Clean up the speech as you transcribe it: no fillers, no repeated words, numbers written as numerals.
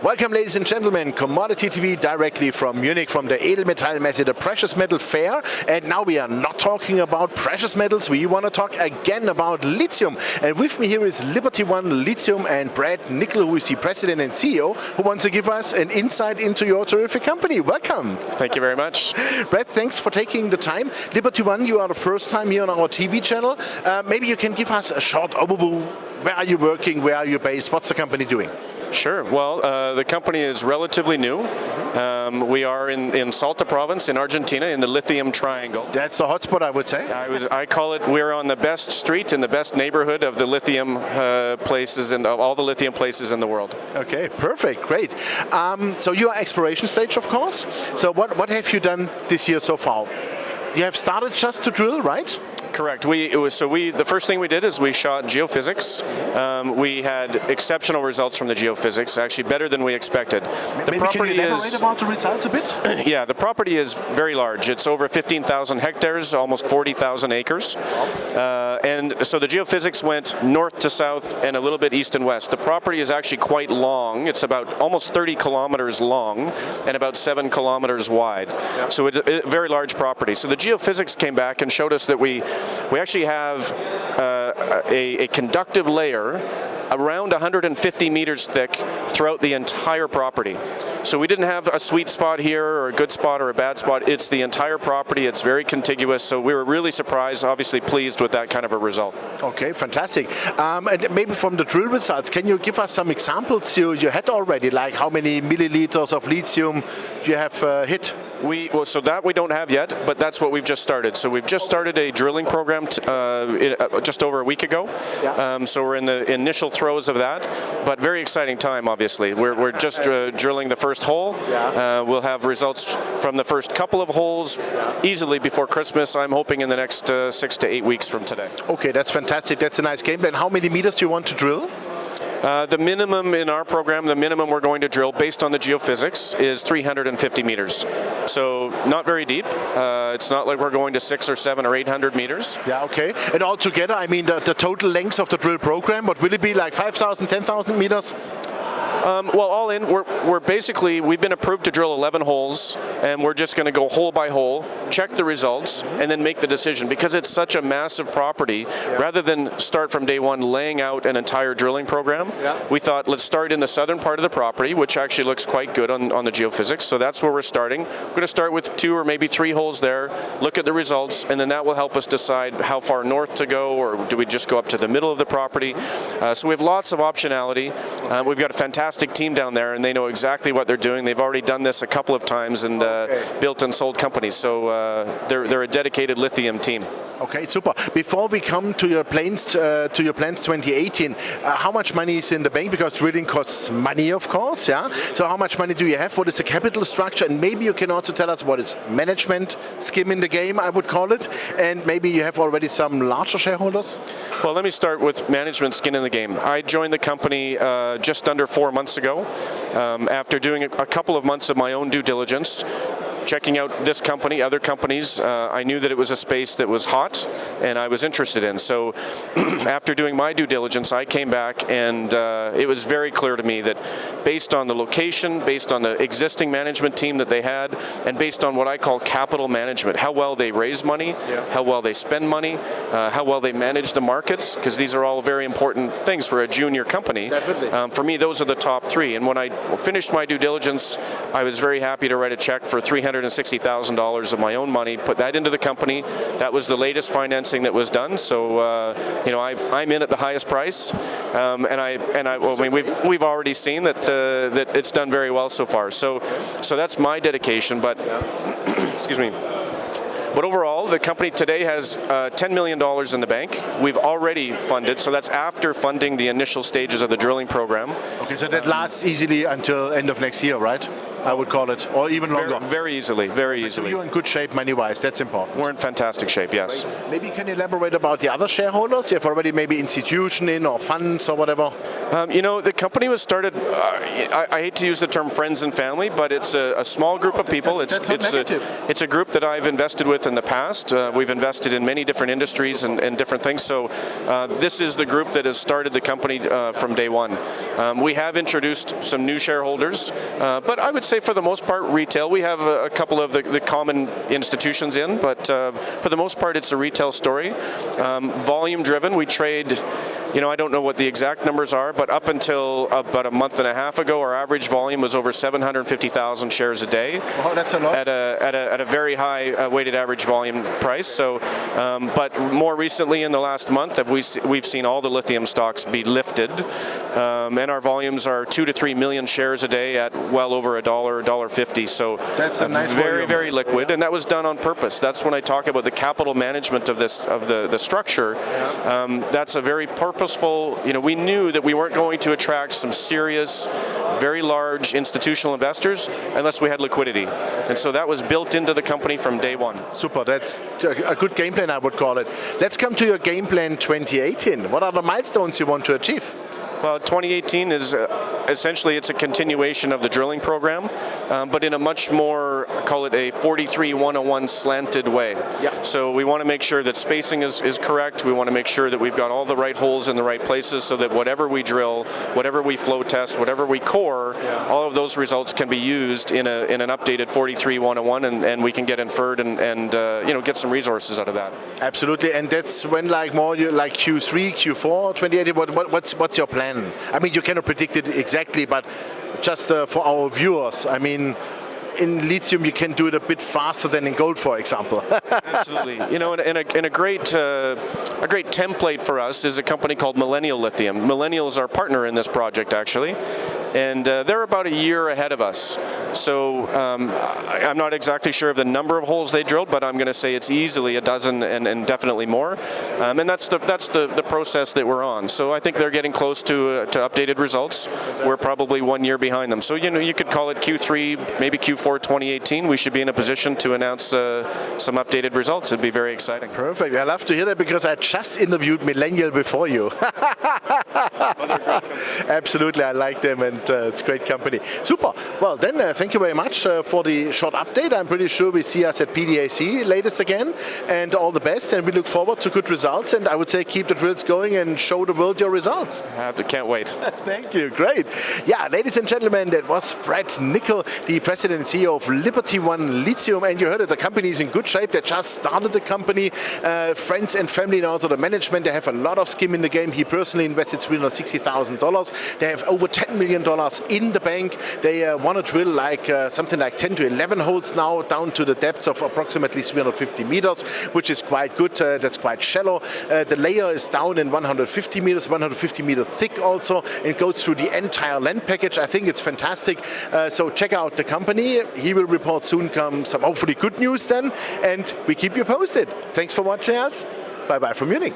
Welcome, ladies and gentlemen, Commodity TV directly from Munich, from the Edelmetallmesse, the Precious Metal Fair. And now we are not talking about precious metals, we want to talk again about lithium. And with me here is Liberty One Lithium and Brad Nichol, who is the President and CEO, who wants to give us an insight into your terrific company. Welcome. Thank you very much. Brad, thanks for taking the time. Liberty One, you are the first time here on our TV channel. Maybe you can give us a short overview. Where are you working? Where are you based? What's the company doing? Sure. Well, the company is relatively new. We are in Salta province in Argentina in the Lithium Triangle. That's the hotspot, I would say. I call it, we're on the best street in the best neighborhood of the lithium places and of all the lithium places in the world. Okay, perfect, great. So you are exploration stage, of course. So what have you done this year so far? You have started just to drill, right? Correct. The first thing we did is we shot geophysics. We had exceptional results from the geophysics, actually better than we expected. Maybe can you elaborate about the results a bit? Yeah, the property is very large. It's over 15,000 hectares, almost 40,000 acres. And so the geophysics went north to south and a little bit east and west. The property is actually quite long. It's about almost 30 kilometers long and about 7 kilometers wide. Yep. So it's a very large property. So the geophysics came back and showed us that we actually have a conductive layer around 150 meters thick throughout the entire property. So we didn't have a sweet spot here or a good spot or a bad spot. It's the entire property. It's very contiguous. So we were really surprised, obviously pleased with that kind of a result. Okay, fantastic. And maybe from the drill results, can you give us some examples you had already, like how many milliliters of lithium you have hit? So that we don't have yet, but that's what we've just started. So we've just started a drilling program just over a week ago. Yeah. So we're in the initial throes of that, but very exciting time, obviously. We're just drilling the first hole. Yeah. We'll have results from the first couple of holes easily before Christmas. I'm hoping in the next 6 to 8 weeks from today. Okay, that's fantastic. That's a nice game plan. How many meters do you want to drill? The minimum in our program, the minimum we're going to drill based on the geophysics is 350 meters. So not very deep. It's not like we're going to 600 or 700 or 800 meters. Yeah, okay. And altogether, I mean, the total length of the drill program, what will it be, like 5,000, 10,000 meters? Well, all in, we've been approved to drill 11 holes, and we're just going to go hole by hole, check the results, and then make the decision. Because it's such a massive property, rather than start from day one laying out an entire drilling program, we thought let's start in the southern part of the property, which actually looks quite good on the geophysics. So that's where we're starting. We're going to start with 2 or maybe 3 holes there, look at the results, and then that will help us decide how far north to go, or do we just go up to the middle of the property. So we have lots of optionality. We've got a fantastic team down there, and they know exactly what they're doing. They've already done this a couple of times and built and sold companies. So they're a dedicated lithium team. Okay, super. Before we come to your plans 2018, how much money is in the bank? Because drilling costs money, of course. Yeah. So how much money do you have? What is the capital structure? And maybe you can also tell us what is management skin in the game, I would call it. And maybe you have already some larger shareholders. Well, let me start with management skin in the game. I joined the company just under 4 months ago, after doing a couple of months of my own due diligence, checking out this company, other companies. I knew that it was a space that was hot and I was interested in. So after doing my due diligence, I came back and it was very clear to me that based on the location, based on the existing management team that they had, and based on what I call capital management, how well they raise money, how well they spend money, how well they manage the markets, because these are all very important things for a junior company. For me, those are the top 3. And when I finished my due diligence, I was very happy to write a check for $360,000 of my own money, put that into the company. That was the latest financing that was done. So I'm in at the highest price, we've already seen that it's done very well so far. So that's my dedication. But excuse me. But overall, the company today has $10 million in the bank. We've already funded, so that's after funding the initial stages of the drilling program. Okay, so that lasts easily until end of next year, right? I would call it, or even longer. Very easily, very easily. So you're in good shape money-wise, that's important. We're in fantastic shape, yes. Maybe you can elaborate about the other shareholders? You have already maybe institution in or funds or whatever? You know, the company was started, I hate to use the term friends and family, but it's a small group of people. It's a group that I've invested with in the past. We've invested in many different industries and different things. So this is the group that has started the company from day one. We have introduced some new shareholders, but I would say for the most part retail. We have a couple of the common institutions in, but for the most part it's a retail story. Volume driven. We trade, you know, I don't know what the exact numbers are, but up until about a month and a half ago, our average volume was over 750,000 shares a day. Oh, that's a lot. At a very high weighted average volume price. So, but more recently in the last month, we've seen all the lithium stocks be lifted, and our volumes are 2 to 3 million shares a day at well over $1.50. So that's a nice very volume. Very liquid, and that was done on purpose. That's when I talk about the capital management of the structure. That's a very purposeful. You know, we knew that we weren't going to attract some serious, very large institutional investors unless we had liquidity, and so that was built into the company from day one. Super, that's a good game plan, I would call it. Let's come to your game plan 2018. What are the milestones you want to achieve? Well, 2018 is essentially it's a continuation of the drilling program, but in a much more, call it a 43-101 slanted way. Yeah. So we want to make sure that spacing is correct. We want to make sure that we've got all the right holes in the right places so that whatever we drill, whatever we flow test, whatever we core, all of those results can be used in an updated 43-101, and we can get inferred and you know, get some resources out of that. Absolutely, and that's when like more you like Q3, Q4, 2018. What's your plan? I mean, you cannot predict it exactly, but just for our viewers, I mean, in lithium you can do it a bit faster than in gold, for example. Absolutely. You know, and a great template for us is a company called Lithium. Millennial is our partner in this project, actually. And they're about a year ahead of us. So I'm not exactly sure of the number of holes they drilled, but I'm going to say it's easily a dozen and definitely more. And that's the process that we're on. So I think they're getting close to updated results. We're probably 1 year behind them. So you know, you could call it Q3, maybe Q4 2018. We should be in a position to announce some updated results. It'd be very exciting. Perfect. I love to hear that because I just interviewed Millennial before you. Absolutely, I like them, and it's a great company. Super. Well, then thank you very much for the short update. I'm pretty sure we see us at PDAC latest again, and all the best, and we look forward to good results, and I would say keep the drills going and show the world your results. Can't wait. Thank you. Great. Yeah, ladies and gentlemen, that was Brett Nichol, the president and CEO of Liberty One Lithium, and you heard it, the company is in good shape. They just started the company. Friends and family, and also the management, they have a lot of skin in the game. He personally invested $360,000. They have over $10 million in the bank. They want to drill like something like 10 to 11 holes now, down to the depths of approximately 350 meters, which is quite good. That's quite shallow. The layer is down in 150 meters, 150 meter thick also. It goes through the entire land package. I think it's fantastic. So check out the company. He will report soon some hopefully good news then, and we keep you posted. Thanks for watching us. Bye-bye from Munich.